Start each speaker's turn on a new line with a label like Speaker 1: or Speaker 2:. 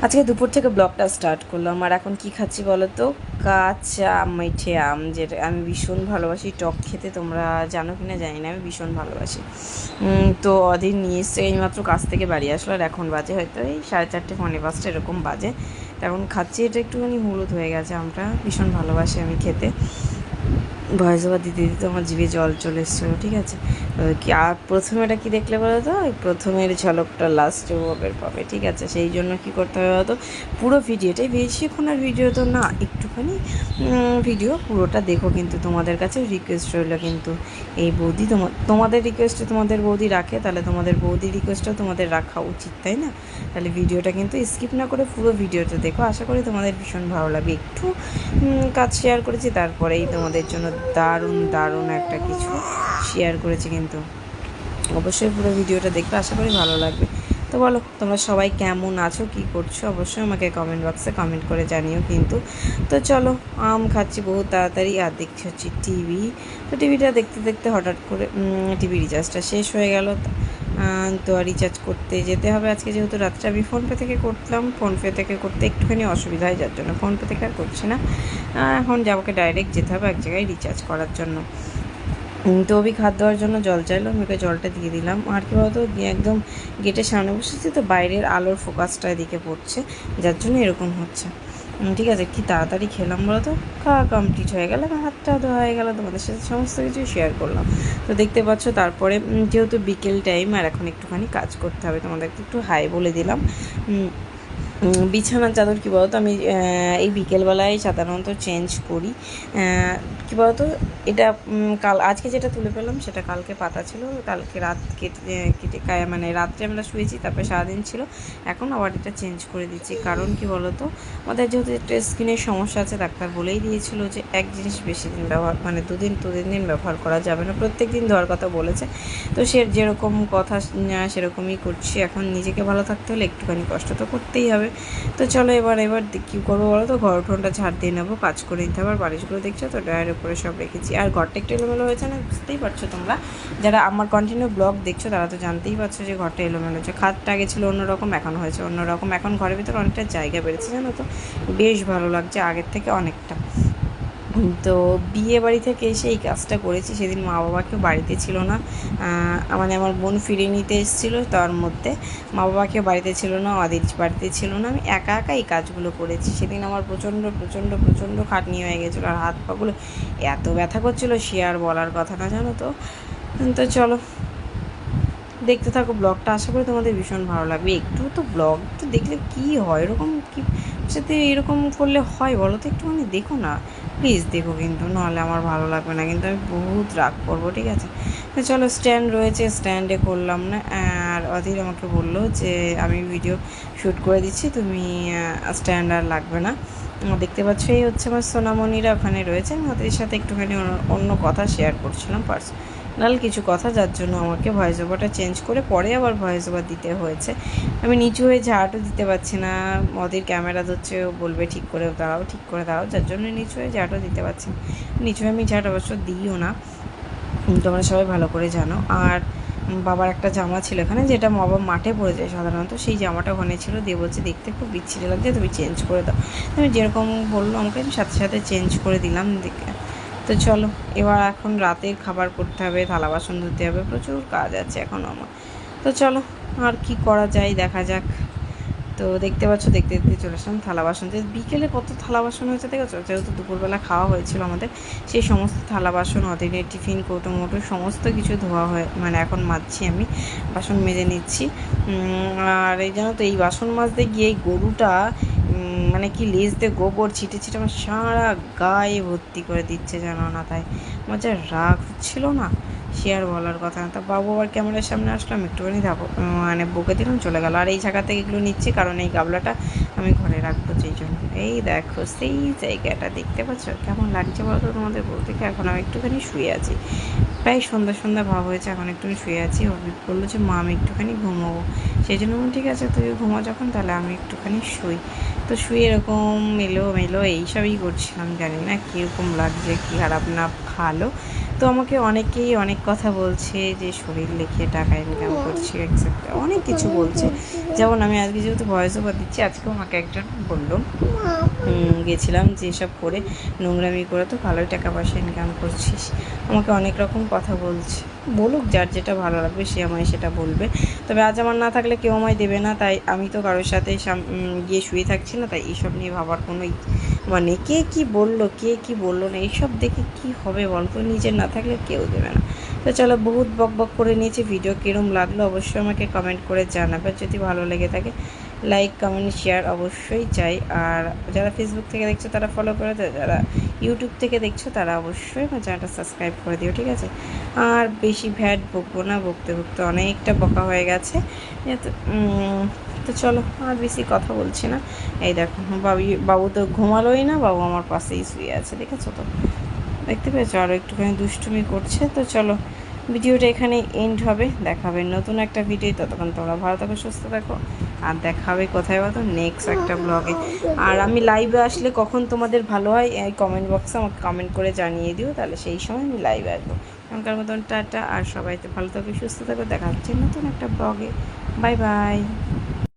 Speaker 1: আজকে দুপুর থেকে ব্লগটা স্টার্ট করলাম। আর এখন কি খাচ্ছি বলো তো? কাঁচা মিঠে আম, যেটা আমি ভীষণ ভালোবাসি। টক খেতে তোমরা জানো কি না জানি না, আমি ভীষণ ভালোবাসি। তো অধীর নিয়ে এসছে, এইমাত্র কাছ থেকে বাড়ি আসলো। আর এখন বাজে হয়তো এই 4:30 5:45 এরকম বাজে। এখন খাচ্ছি, এটা একটুখানি হলুদ হয়ে গেছে আমটা, ভীষণ ভালোবাসি আমি খেতে। ভয়েস ওভার দিতে দিতে আমার জিভে জল চলে এসেছিলো, ঠিক আছে। কি আর প্রথমে এটা কী দেখলে বলো তো? ওই প্রথমের ঝলকটা লাস্টে পাবে, ঠিক আছে। সেই জন্য কী করতে হবে বলো তো? পুরো ভিডিওটাই, বেশিক্ষণের ভিডিও তো না, একটুখানি ভিডিও পুরোটা দেখো। কিন্তু তোমাদের কাছে রিকোয়েস্ট রইলো, কিন্তু এই বৌদি তোমাদের রিকোয়েস্টে তোমাদের বৌদি রাখে, তাহলে তোমাদের বৌদি রিকোয়েস্টও তোমাদের রাখা উচিত, তাই না? তাহলে ভিডিওটা কিন্তু স্কিপ না করে পুরো ভিডিওটা দেখো, আশা করি তোমাদের ভীষণ ভালো লাগবে। একটু কাজ শেয়ার করেছি, তারপরেই তোমাদের জন্য দারুণ দারুণ একটা কিছু শেয়ার করেছি, কিন্তু অবশ্যই পুরো ভিডিওটা দেখবে, আশা করি ভালো লাগবে। তো বলো, তোমরা সবাই কেমন আছো, কি করছো? অবশ্যই আমাকে কমেন্ট বক্সে কমেন্ট করে জানিও কিন্তু। তো চলো, আম খাচ্ছি বহুত তাড়াতাড়ি, আর দেখছি হচ্ছে টিভি। তো টিভিটা দেখতে দেখতে হঠাৎ করে টিভি রিচার্জটা শেষ হয়ে গেল। তো আর রিচার্জ করতে যেতে হবে আজকে, যেহেতু রাত্রে আমি ফোনপে থেকে করতাম। ফোনপে থেকে করতে একটুখানি অসুবিধা হয়, যার জন্য ফোনপে থেকে আর করছি না। এখন যাবোকে ডাইরেক্ট যেতে হবে এক জায়গায় রিচার্জ করার জন্য। তো অভি খাদ দেওয়ার জন্য জল চাইলো, আমি ওকে জলটা দিয়ে দিলাম। আর কি বলতো, একদম গেটের সামনে বসেছি তো, বাইরের আলোর ফোকাসটা এদিকে পড়ছে, যার জন্য এরকম হচ্ছে। ঠিক আছে, কি তাড়াতাড়ি খেলাম বলো তো। খাওয়া কমপ্লিট হয়ে গেল, হাতটা ধোয়া হয়ে গেল, তোমাদের সাথে সমস্ত কিছু শেয়ার করলাম। তো দেখতে পাচ্ছ, তারপরে যেহেতু বিকেল টাইম, আর এখন একটুখানি কাজ করতে হবে, তোমাদেরকে একটু হাই বলে দিলাম। বিছানার চাদর কী বলতো, আমি এই বিকেলবেলায় সাধারণত চেঞ্জ করি। কী বলতো, এটা আজকে যেটা তুলে পেলাম সেটা কালকে পাতা ছিল, কালকে রাত কেটে মানে রাত্রে আমরা শুয়েছি, তারপরে সারাদিন ছিল। এখন আবার এটা চেঞ্জ করে দিচ্ছি, কারণ কি বলতো, আমাদের যেহেতু একটা স্কিনের সমস্যা আছে, ডাক্তার বলেই দিয়েছিল যে এক জিনিস বেশি দিন ব্যবহার, মানে দুদিন দিন ব্যবহার করা যাবে না, প্রত্যেক দিন ধোয়ার কথা বলেছে। তো সে যেরকম কথা সেরকমই করছি। এখন নিজেকে ভালো থাকতে হলে একটুখানি কষ্ট তো করতেই হবে। তো চলো, এবার কী করবো বলো তো, ঘর উঠোনটা ঝাড় দিয়ে নেবো, কাজ করে নিতে হবে। আর বালিশগুলো দেখছো তো, ড্রয়ারের উপরে সব রেখেছি। আর ঘরটা একটু এলোমেলো হয়েছে না, বুঝতেই পারছো তোমরা, যারা আমার কন্টিনিউ ব্লগ দেখছো তারা তো জানতেই পারছো যে ঘরটা এলোমেলো হচ্ছে। খাটটা আগে ছিল অন্যরকম, এখন হয়েছে অন্যরকম। এখন ঘরের ভিতরে অনেকটা জায়গা বেড়েছে, জানো তো, বেশ ভালো লাগছে আগের থেকে অনেকটা। তো বিয়ে বাড়ি থেকে এসে এই কাজটা করেছি। সেদিন মা বাবা কেউ বাড়িতে ছিল না, মানে আমার বোন ফিরিয়ে নিতে এসেছিলো, তার মধ্যে মা বাবা কেউ বাড়িতে ছিল না, ওদের বাড়িতে ছিল না, আমি একা একা এই কাজগুলো করেছি। সেদিন আমার প্রচণ্ড প্রচণ্ড প্রচণ্ড খাটনি হয়ে গেছিলো, আর হাত পাগুলো এত ব্যথা করছিলো, সে আর বলার কথা না, জানো তো। তো চলো, দেখতে থাকো ব্লগটা, আশা করি তোমাদের ভীষণ ভালো লাগবে। একটু তো ব্লগ তো দেখলে কী হয়, এরকম কি সাথে এরকম করলে হয় বলো তো? একটুখানি দেখো না, প্লিজ দেখো, কিন্তু নাহলে আমার ভালো লাগবে না, কিন্তু আমি বহুত রাগ করবো, ঠিক আছে। তো চলো, স্ট্যান্ড রয়েছে, স্ট্যান্ডে করলাম না। আর অধীর আমাকে বললো যে আমি ভিডিও শ্যুট করে দিচ্ছি, তুমি স্ট্যান্ড আর লাগবে না। দেখতে পাচ্ছ, এই হচ্ছে আমার সোনামণিরা ওখানে রয়েছে। আমি ওদের সাথে একটুখানি অন্য কথা শেয়ার করছিলাম, পার্সোনাল কিছু কথা, যার জন্য আমাকে ভয়েস ওভারটা চেঞ্জ করে পরে আবার ভয়েস ওভার দিতে হয়েছে। আমি নিচু হয়ে ঝাড়ও দিতে পারছি না, ওদের ক্যামেরা ধরছে, ও বলবে ঠিক করে দাঁড়াও, ঠিক করে দাঁড়াও, যার জন্য নিচু হয়ে ঝাড়ও দিতে পারছি না। নিচু হয়ে আমি ঝাড় অবশ্য দিইও না, তোমরা সবাই ভালো করে জানো। আর বাবার একটা জামা ছিল এখানে, যেটা বাবা মাঠে পরে যায় সাধারণত, সেই জামাটা ওখানে ছিল, দিয়ে বলছে দেখতে খুব বিচ্ছিরি লাগছে, তুমি চেঞ্জ করে দাও। আমি যেরকম বললো আমাকে, আমি সাথে সাথে চেঞ্জ করে দিলাম। তো চলো, এবার এখন রাতের খাবার করতে হবে, থালা বাসন ধুতে হবে, প্রচুর কাজ আছে এখনও আমার। তো চলো, আর কি করা যায় দেখা যাক। তো দেখতে পাচ্ছ, দেখতে দেখতে চলে আসলাম থালা বাসন, যে বিকেলে কত থালা বাসন হয়েছে দেখেছো, যেহেতু দুপুরবেলা খাওয়া হয়েছিল আমাদের, সেই সমস্ত থালা বাসন, অদিনের টিফিন কৌটো মোটো সমস্ত কিছু ধোয়া হয়ে, মানে এখন মাজছি, আমি বাসন মেজে নিচ্ছি। আর এই জানো তো, এই বাসন মাজতে গিয়ে এই গরুটা মানে কি লেজ দিয়ে গোবর ছিটে ছিটে আমার সারা গায়ে ভর্তি করে দিচ্ছে, জানো না, তাই আমার যা রাগ হচ্ছিল না, সে আর বলার কথা না। তা বাবু আবার ক্যামেরার সামনে আসলাম, একটুখানি মানে বকে দিলাম, চলে গেল। আর এই জায়গা থেকে এগুলো নিচ্ছি, কারণ এই গাবলাটা আমি ঘরে রাখবো, সেই জন্য। এই দেখো সেই জায়গাটা দেখতে পাচ্ছ কেমন লাগছে বলতো তোমাদের বলতে? এখন আমি একটুখানি শুয়ে আছি, প্রায় সন্ধ্যা সন্ধ্যা ভাব হয়েছে, এখন একটুখানি শুয়ে আছি। অভিক বললো যে মা আমি একটুখানি ঘুমোবো, সেই জন্য ঠিক আছে তুই ঘুমো যখন, তাহলে আমি একটুখানি শুই। তো শুয়ে এরকম মেলো এইসবই করছিলাম, জানি না কীরকম লাগছে, কী খারাপ না ভালো। তো আমাকে অনেকেই অনেক কথা বলছে যে শরীর লিখে টাকা ইনকাম করছি এক্সেট্রা, অনেক কিছু বলছে। যেমন আমি আজকে যেহেতু ভয়েস ওভার দিচ্ছি, আজকেও আমাকে একজন বললো গেছিলাম যে এসব করে নোংরামি করে তো ভালোই টাকা পয়সা ইনকাম করছিস। আমাকে অনেক রকম কথা বলছে, বলুক, যার যেটা ভালো লাগবে সে আমায় সেটা বলবে। তবে আজ আমার না থাকলে কেউ আমায় দেবে না, তাই আমি তো কারোর সাথে গিয়ে শুয়ে থাকছি না। তাই এইসব নিয়ে ভাবার কোনো মানে কে কি বললো কে কি বললো না, এইসব দেখে কি হবে বলতো, নিজের না থাকলে কেউ দেবে না। তো চলো, বহুত বক বক করে নিয়েছি। ভিডিও কীরকম লাগলো অবশ্যই আমাকে কমেন্ট করে জানাবে। যদি ভালো লেগে থাকে লাইক কমেন্ট শেয়ার অবশ্যই চাই। আর যারা ফেসবুক থেকে দেখছো তারা ফলো করে দাও, যারা ইউটিউব থেকে দেখছো তারা অবশ্যই আমার চ্যানেলটা সাবস্ক্রাইব করে দিও, ঠিক আছে? আর বেশি ভ্যাট বকবো না, বকতে বকতে অনেকটা বকা হয়ে গেছে। তো চলো, আর বেশি কথা বলছি না। এই দেখো বাবু তো ঘুমালোই না, বাবু আমার পাশেই শুয়ে আছে, দেখেছো তো, দেখতে পেয়েছো? আরও একটুখানি দুষ্টুমি করছে। তো চলো, ভিডিওটা এখানে এন্ড হবে। দেখা হবে নতুন একটা ভিডিও। ততক্ষণ তোমরা ভালো থাকো, সুস্থ থাকো। আর দেখা হবে কোথায় বলো, নেক্সট একটা ব্লগে। আর আমি লাইভে আসলে কখন তোমাদের ভালো হয় এই কমেন্ট বক্সে আমাকে কমেন্ট করে জানিয়ে দিও, তাহলে সেই সময় আমি লাইভে আসবো। এখনকার মতন টাটা, আর সবাই তো ভালো থাকো, সুস্থ থাকো। দেখা হচ্ছে নতুন একটা ব্লগে। Bye bye.